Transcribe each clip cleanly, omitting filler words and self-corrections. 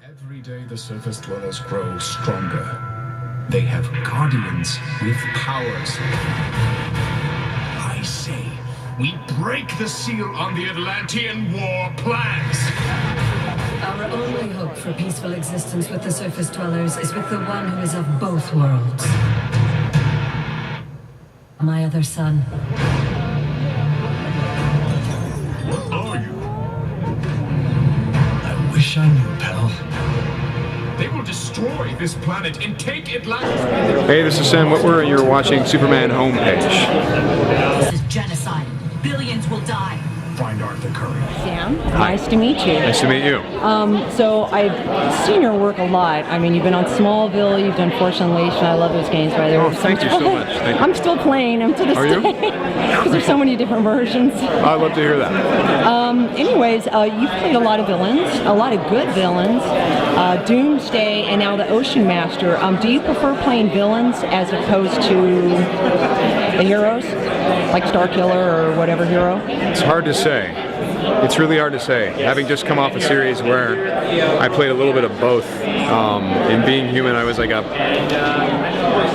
Every day the surface dwellers grow stronger. They have guardians with powers. I say, we break the seal on the Atlantean war plans. Our only hope for peaceful existence with the surface dwellers is with the one who is of both worlds. My other son. What are you? I wish I knew, pal. They will destroy this planet and take Atlantis. Hey, this is Sam Witwer, and you're watching Superman Homepage. This is genocide. Billions will die. Find Arthur Curry. Sam, nice to meet you. Nice to meet you. So I've seen your work a lot. I mean, you've been on Smallville, you've done Force Unleashed. I love those games, by the way. Oh, thank you so much. Thank you. I'm still playing them to this Are you? day because there's so many different versions. I'd love to hear that. Anyways, you've played a lot of villains, a lot of good villains. Doomsday and now the Ocean Master. Do you prefer playing villains as opposed to the heroes, like Starkiller or whatever hero? It's hard to say. It's really hard to say. Having just come off a series where I played a little bit of both. In Being Human, I was like a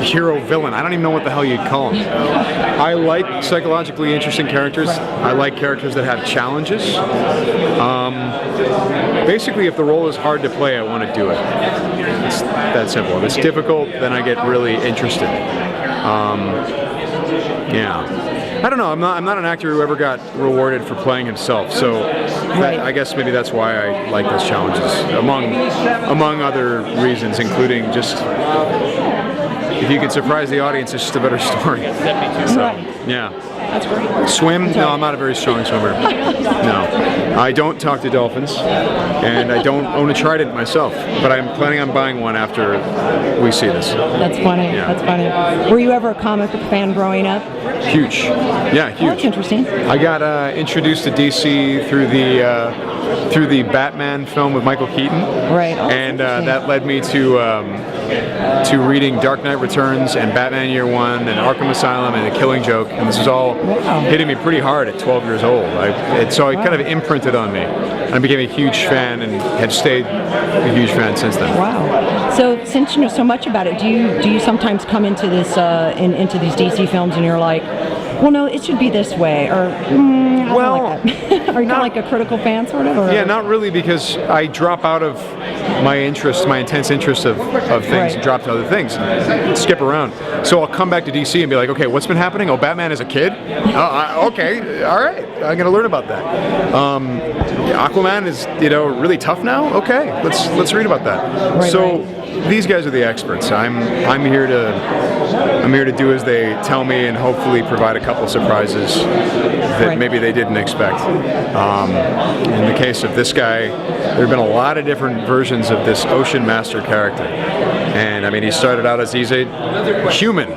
hero villain. I don't even know what the hell you'd call them. I like psychologically interesting characters. I like characters that have challenges. Basically, if the role is hard to play, I want to do it. It's that simple. If it's difficult, then I get really interested. Yeah. I don't know. I'm not an actor who ever got rewarded for playing himself. So I guess maybe that's why I like those challenges, among other reasons, including just if you can surprise the audience, it's just a better story. So, yeah. That's great. Swim? No, I'm not a very strong swimmer. No. I don't talk to dolphins, and I don't own a trident myself, but I'm planning on buying one after we see this. That's funny. Yeah. That's funny. Were you ever a comic book fan growing up? Huge. Yeah, huge. Oh, that's interesting. I got introduced to DC through the Batman film with Michael Keaton. Right. Oh, and that led me to reading Dark Knight Returns and Batman Year One and Arkham Asylum and The Killing Joke, and this was all hitting me pretty hard at 12 years old. So it kind of imprinted on me, and I became a huge fan and have stayed a huge fan since then. Wow. So since you know so much about it, do you sometimes come into this into these DC films and you're like, well, no, it should be this way, or I don't like that. Are you kind of like a critical fan, sort of? Or? Yeah, not really, because I drop out of my intense interest of things, and drop to other things, and skip around. So I'll come back to DC and be like, okay, what's been happening? Oh, Batman is a kid? Okay, all right, I'm gonna learn about that. Aquaman is really tough now. Okay, let's read about that. These guys are the experts. I'm here to do as they tell me and hopefully provide a couple surprises that maybe they didn't expect. In the case of this guy, there have been a lot of different versions of this Ocean Master character. And I mean, he started out as he's a human,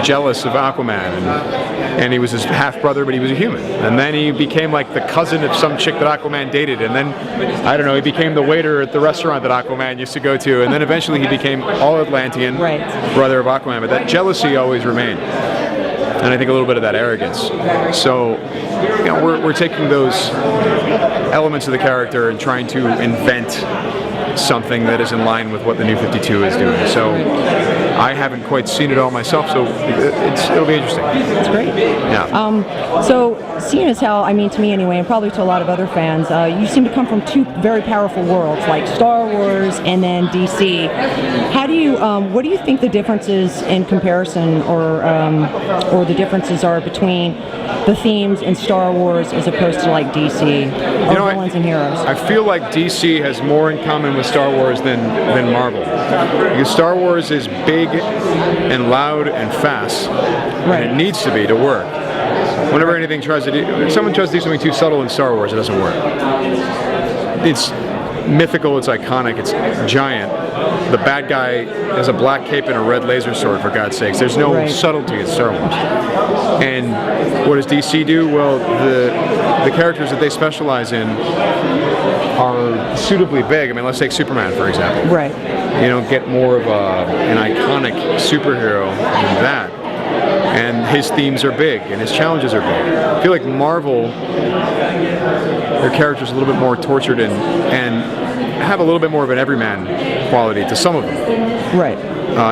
jealous of Aquaman, and he was his half-brother, but he was a human. And then he became like the cousin of some chick that Aquaman dated, and then, I don't know, he became the waiter at the restaurant that Aquaman used to go to, and then eventually he became all Atlantean, brother of Aquaman, but that jealousy always remained. And I think a little bit of that arrogance. So, we're taking those elements of the character and trying to invent something that is in line with what the New 52 is doing. So I haven't quite seen it all myself, so it'll be interesting. That's great. Yeah. So seeing as how, I mean, to me anyway, and probably to a lot of other fans, you seem to come from two very powerful worlds, like Star Wars and then DC. How do you, what do you think the differences in comparison, or the differences are between the themes in Star Wars as opposed to like DC, or villains and heroes? I feel like DC has more in common with Star Wars than Marvel. Because Star Wars is big and loud and fast, and it needs to be to work. Whenever anything if someone tries to do something too subtle in Star Wars, it doesn't work. It's mythical, it's iconic, it's giant. The bad guy has a black cape and a red laser sword, for God's sakes. There's no subtlety in Star Wars. And what does DC do? Well, the characters that they specialize in are suitably big. I mean, let's take Superman, for example. Right. You don't get more of an iconic superhero than that. And his themes are big, and his challenges are big. I feel like Marvel, their characters are a little bit more tortured and have a little bit more of an everyman quality to some of them. Right.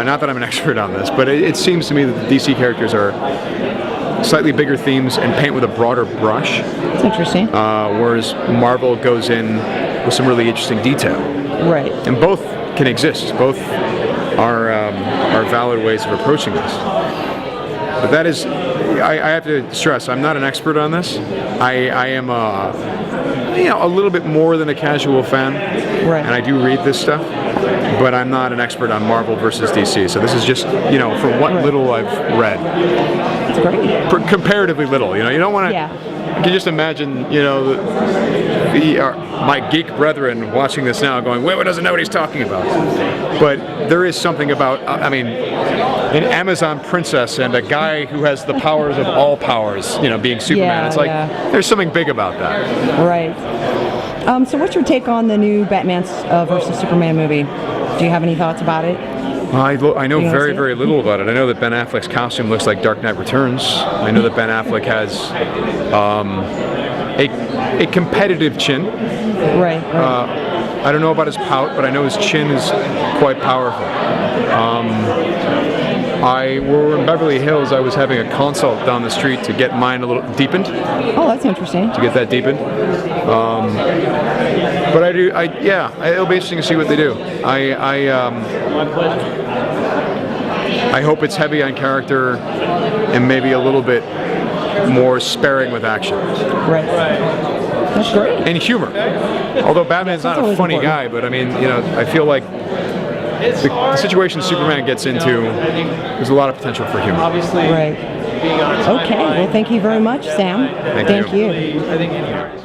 Not that I'm an expert on this, but it seems to me that the DC characters are slightly bigger themes and paint with a broader brush. That's interesting. Whereas Marvel goes in with some really interesting detail. Right. And both can exist. Both are valid ways of approaching this. But that is, I have to stress, I'm not an expert on this. I am a little bit more than a casual fan, Right. and I do read this stuff. But I'm not an expert on Marvel versus DC, so this is just, from what little I've read. That's great. Comparatively little, you don't want to. Yeah. You can just imagine, my geek brethren watching this now going, Witwer doesn't know what he's talking about. But there is something about, an Amazon princess and a guy who has the powers of all powers, being Superman. Yeah, it's like, yeah. there's something big about that. Right. So what's your take on the new Batman versus Superman movie? Do you have any thoughts about it? I know very, see it? very little about it. I know that Ben Affleck's costume looks like Dark Knight Returns. I know that Ben Affleck has a competitive chin. Right. I don't know about his pout, but I know his chin is quite powerful. We're in Beverly Hills. I was having a consult down the street to get mine a little deepened. Oh, that's interesting. To get that deepened. But it'll be interesting to see what they do. I hope it's heavy on character and maybe a little bit more sparing with action. Right. That's great. And humor. Although Batman's not a funny guy, but I feel like the situation Superman gets into, there's a lot of potential for humor. Right. Okay. Well, thank you very much, Sam. Thank you. you.